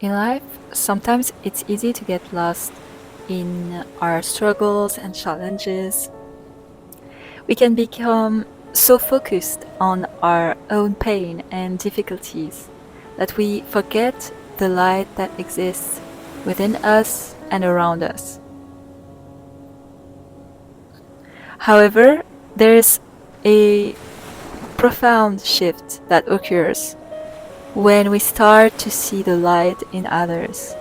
In life, sometimes it's easy to get lost in our struggles and challenges. We can become so focused on our own pain and difficulties that we forget the light that exists within us and around us. However, there is a profound shift that occurs when we start to see the light in others.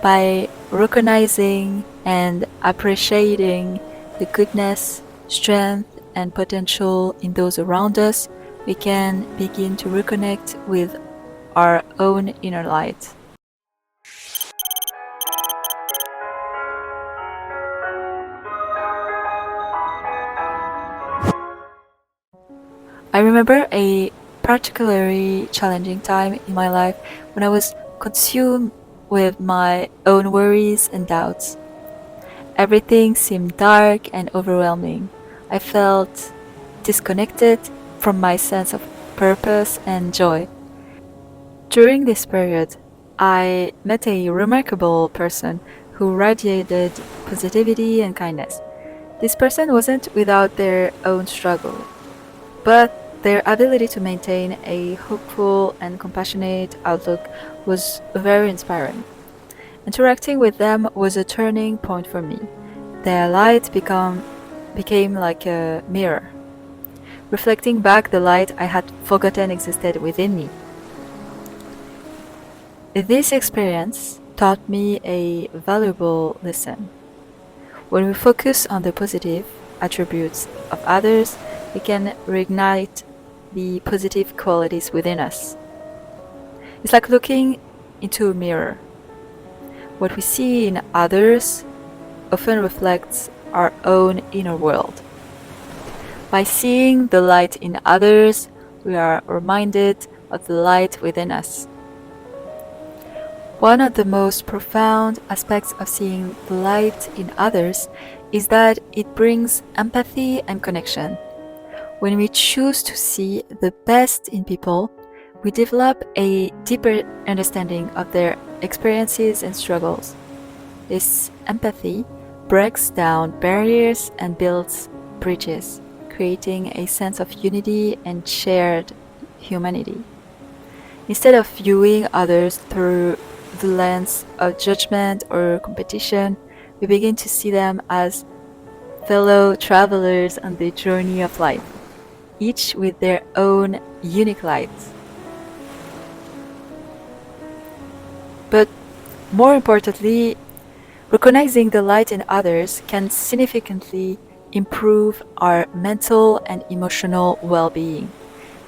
By recognizing and appreciating the goodness, strength, and potential in those around us, we can begin to reconnect with our own inner light. I remember a particularly challenging time in my life when I was consumed with my own worries and doubts. Everything seemed dark and overwhelming. I felt disconnected from my sense of purpose and joy. During this period, I met a remarkable person who radiated positivity and kindness. This person wasn't without their own struggle, but their ability to maintain a hopeful and compassionate outlook was very inspiring. Interacting with them was a turning point for me. Their light became like a mirror, reflecting back the light I had forgotten existed within me. This experience taught me a valuable lesson. When we focus on the positive attributes of others, we can reignite the positive qualities within us. It's like looking into a mirror. What we see in others often reflects our own inner world. By seeing the light in others, we are reminded of the light within us. One of the most profound aspects of seeing the light in others is that it brings empathy and connection. When we choose to see the best in people, we develop a deeper understanding of their experiences and struggles. This empathy breaks down barriers and builds bridges, creating a sense of unity and shared humanity. Instead of viewing others through the lens of judgment or competition, we begin to see them as fellow travelers on the journey of life, each with their own unique light. But more importantly, recognizing the light in others can significantly improve our mental and emotional well-being.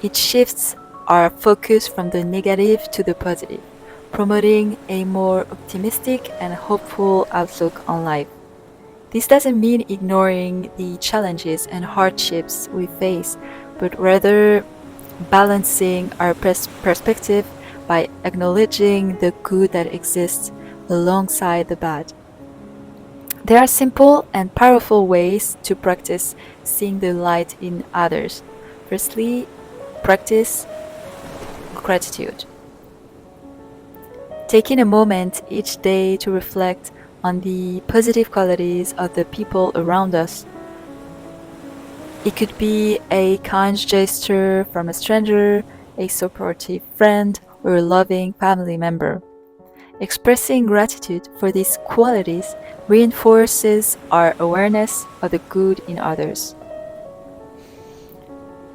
It shifts our focus from the negative to the positive, promoting a more optimistic and hopeful outlook on life. This doesn't mean ignoring the challenges and hardships we face, but rather balancing our perspective by acknowledging the good that exists alongside the bad. There are simple and powerful ways to practice seeing the light in others. Firstly, practice gratitude. Taking a moment each day to reflect on the positive qualities of the people around us. It could be a kind gesture from a stranger, a supportive friend, or a loving family member. Expressing gratitude for these qualities reinforces our awareness of the good in others.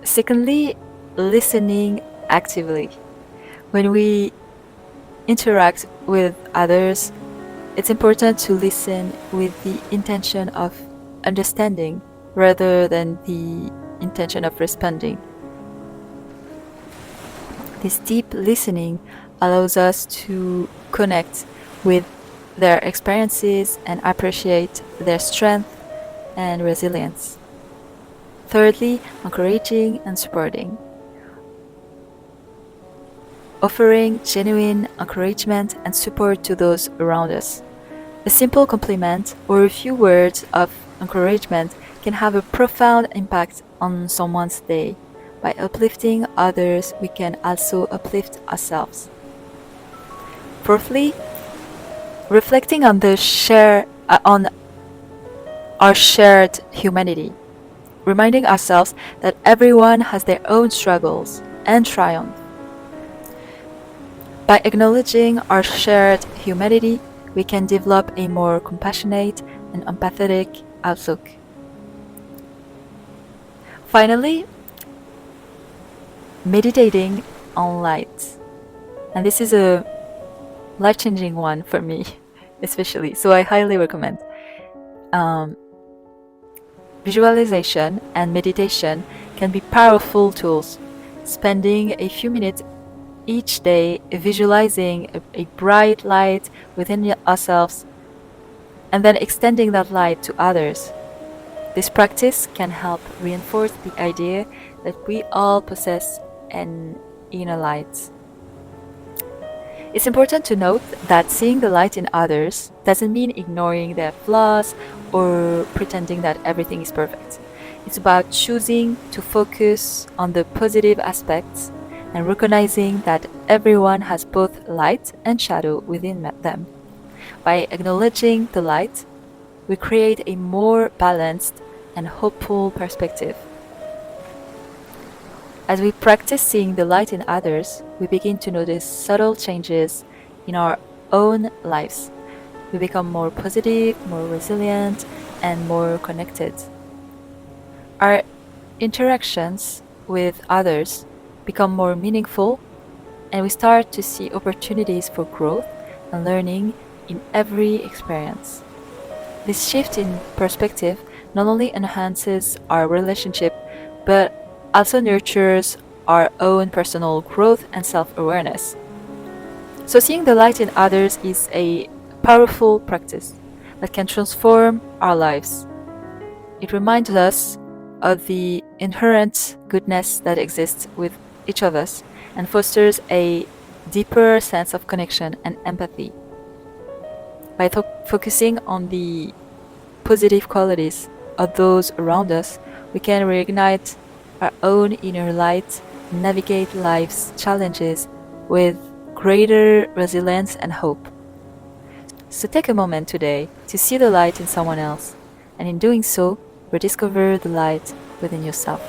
Secondly, listening actively. When we interact with others, it's important to listen with the intention of understanding rather than the intention of responding. This deep listening allows us to connect with their experiences and appreciate their strength and resilience. Thirdly, encouraging and supporting. Offering genuine encouragement and support to those around us. A simple compliment or a few words of encouragement can have a profound impact on someone's day. By uplifting others, we can also uplift ourselves. Fourthly, reflecting on on our shared humanity, reminding ourselves that everyone has their own struggles and triumphs. By acknowledging our shared humanity, we can develop a more compassionate and empathetic outlook. Finally, meditating on light. And this is a life-changing one for me, especially. So I highly recommend. Um, Visualization and meditation can be powerful tools. Spending a few minutes each day visualizing a bright light within ourselves and then extending that light to others. This practice can help reinforce the idea that we all possess an inner light. It's important to note that seeing the light in others doesn't mean ignoring their flaws or pretending that everything is perfect. It's about choosing to focus on the positive aspects and recognizing that everyone has both light and shadow within them. By acknowledging the light, we create a more balanced and hopeful perspective. As we practice seeing the light in others, we begin to notice subtle changes in our own lives. We become more positive, more resilient, and more connected. Our interactions with others become more meaningful, and we start to see opportunities for growth and learning in every experience. This shift in perspective not only enhances our relationship, but also nurtures our own personal growth and self-awareness. So seeing the light in others is a powerful practice that can transform our lives. It reminds us of the inherent goodness that exists with each of us and fosters a deeper sense of connection and empathy. By focusing on the positive qualities of those around us, we can reignite our own inner light and navigate life's challenges with greater resilience and hope. So take a moment today to see the light in someone else, and in doing so, rediscover the light within yourself.